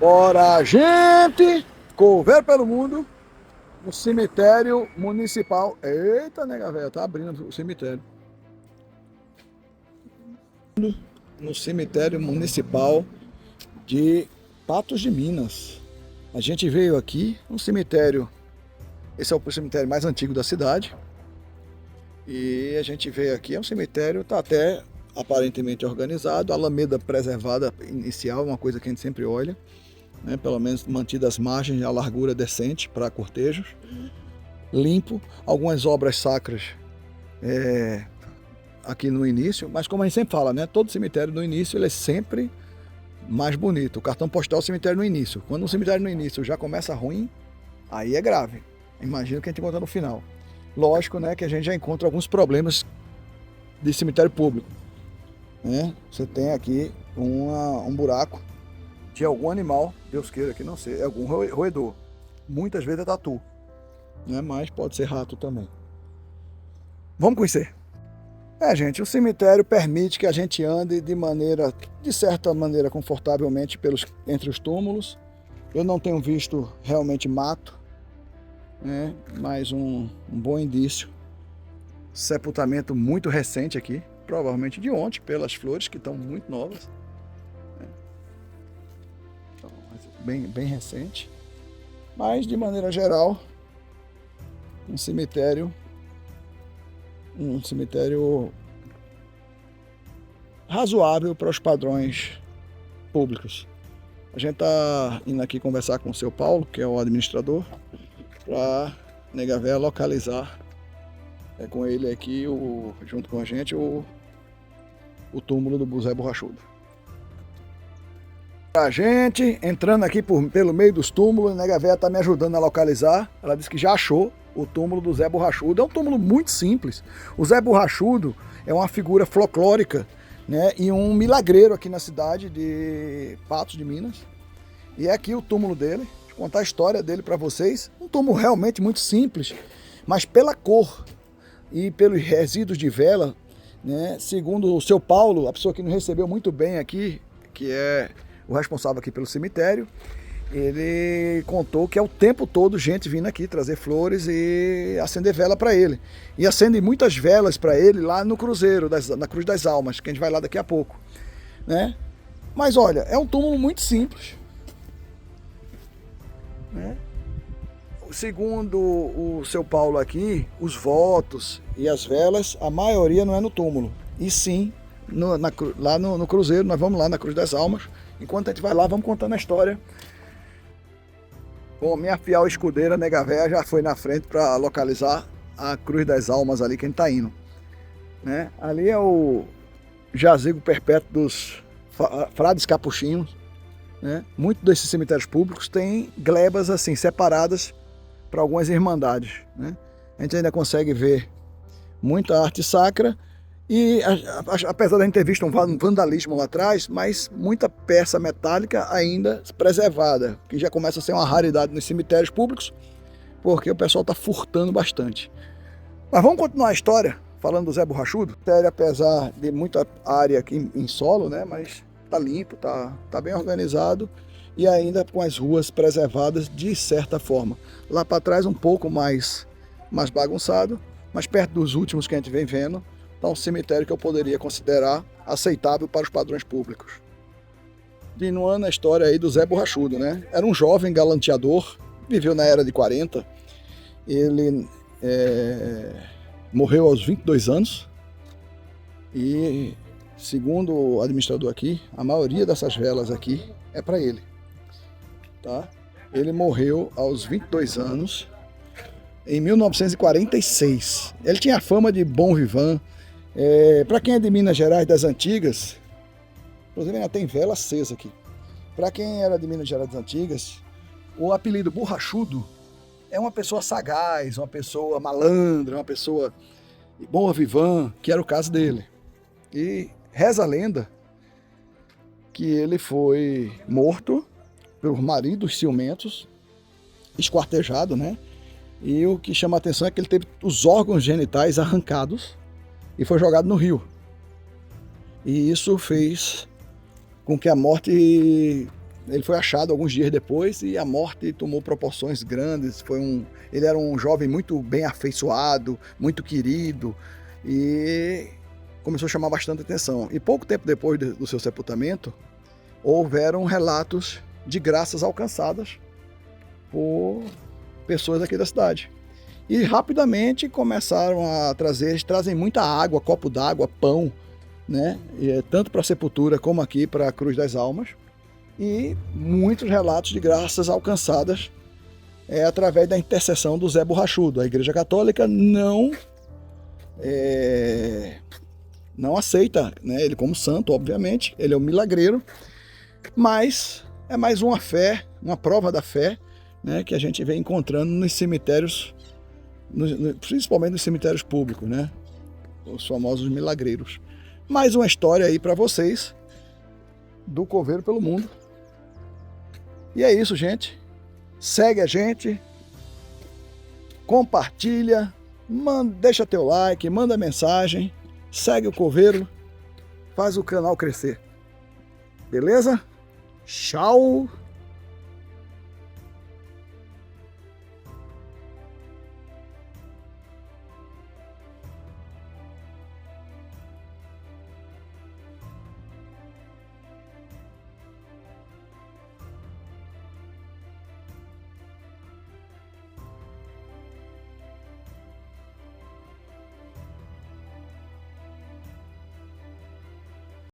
Bora, gente! Correr pelo mundo no cemitério municipal. Eita, nega velha, tá abrindo o cemitério. No cemitério municipal de Patos de Minas. A gente veio aqui no cemitério. Esse é o cemitério mais antigo da cidade. E a gente veio aqui, é um cemitério, tá até aparentemente organizado, alameda preservada inicial, uma coisa que a gente sempre olha. Né, pelo menos mantida as margens, a largura decente para cortejos, limpo, algumas obras sacras aqui no início, mas como a gente sempre fala, né, todo cemitério no início ele é sempre mais bonito. O cartão postal é o cemitério no início. Quando um cemitério no início já começa ruim, aí é grave. Imagina o que a gente encontra no final. Lógico, né, que a gente já encontra alguns problemas de cemitério público. Né? Você tem aqui um buraco de algum animal, Deus queira que não seja, é algum roedor. Muitas vezes é tatu, né? Mas pode ser rato também. Vamos conhecer. Gente, o cemitério permite que a gente ande de certa maneira, confortavelmente entre os túmulos. Eu não tenho visto realmente mato, né? Mas um bom indício. Sepultamento muito recente aqui, provavelmente de ontem, pelas flores que estão muito novas. Bem recente, mas de maneira geral um cemitério razoável para os padrões públicos. A gente está indo aqui conversar com o seu Paulo, que é o administrador, para nega véia localizar com ele aqui, junto com a gente, o túmulo do Zé Borrachudo. A gente entrando aqui pelo meio dos túmulos, a nega véia tá me ajudando a localizar. Ela disse que já achou o túmulo do Zé Borrachudo. É um túmulo muito simples. O Zé Borrachudo é uma figura folclórica, né, e um milagreiro aqui na cidade de Patos de Minas. E é aqui o túmulo dele. Vou contar a história dele para vocês. Um túmulo realmente muito simples, mas pela cor e pelos resíduos de vela, né, segundo o seu Paulo, a pessoa que nos recebeu muito bem aqui, que é o responsável aqui pelo cemitério, ele contou que é o tempo todo gente vindo aqui trazer flores e acender vela para ele. E acende muitas velas para ele lá no cruzeiro, na Cruz das Almas, que a gente vai lá daqui a pouco. Né? Mas olha, é um túmulo muito simples. Né? Segundo o seu Paulo aqui, os votos e as velas, a maioria não é no túmulo, e sim lá no cruzeiro. Nós vamos lá na Cruz das Almas. Enquanto a gente vai lá, vamos contando a história. Bom, minha fiel escudeira, nega véia, já foi na frente para localizar a Cruz das Almas ali que a gente está indo. Né? Ali é o jazigo perpétuo dos frades capuchinhos. Né? Muitos desses cemitérios públicos têm glebas assim, separadas para algumas irmandades. Né? A gente ainda consegue ver muita arte sacra. E apesar de a gente ter visto um vandalismo lá atrás, mas muita peça metálica ainda preservada, que já começa a ser uma raridade nos cemitérios públicos, porque o pessoal está furtando bastante. Mas vamos continuar a história, falando do Zé Borrachudo. Apesar de muita área aqui em solo, né, mas está limpo, tá bem organizado e ainda com as ruas preservadas de certa forma. Lá para trás um pouco mais bagunçado, mas perto dos últimos que a gente vem vendo, está um cemitério que eu poderia considerar aceitável para os padrões públicos. Continuando a história aí do Zé Borrachudo, né? Era um jovem galanteador, viveu na era de 40. Ele morreu aos 22 anos e, segundo o administrador aqui, a maioria dessas velas aqui é para ele. Tá? Ele morreu aos 22 anos em 1946. Ele tinha a fama de bom vivan. Para quem é de Minas Gerais das antigas, inclusive ainda tem vela acesa aqui. Para quem era de Minas Gerais das antigas, o apelido Borrachudo é uma pessoa sagaz, uma pessoa malandra, uma pessoa boa vivan, que era o caso dele. E reza a lenda que ele foi morto por maridos ciumentos, esquartejado, né? E o que chama a atenção é que ele teve os órgãos genitais arrancados e foi jogado no rio. E isso fez com que a morte Ele foi achado alguns dias depois e a morte tomou proporções grandes. Ele era um jovem muito bem afeiçoado, muito querido e começou a chamar bastante atenção. E pouco tempo depois do seu sepultamento, houveram relatos de graças alcançadas por pessoas aqui da cidade. E rapidamente começaram a eles trazem muita água, copo d'água, pão, né? Tanto para a sepultura como aqui para a Cruz das Almas. E muitos relatos de graças alcançadas através da intercessão do Zé Borrachudo. A Igreja Católica não aceita, né, ele como santo, obviamente, ele é um milagreiro, mas é mais uma fé, uma prova da fé, né, que a gente vem encontrando nos cemitérios, principalmente nos cemitérios públicos, né, os famosos milagreiros. Mais uma história aí para vocês do Coveiro pelo Mundo. E é isso, gente. Segue a gente, compartilha, deixa teu like, manda mensagem, segue o Coveiro, faz o canal crescer. Beleza? Tchau!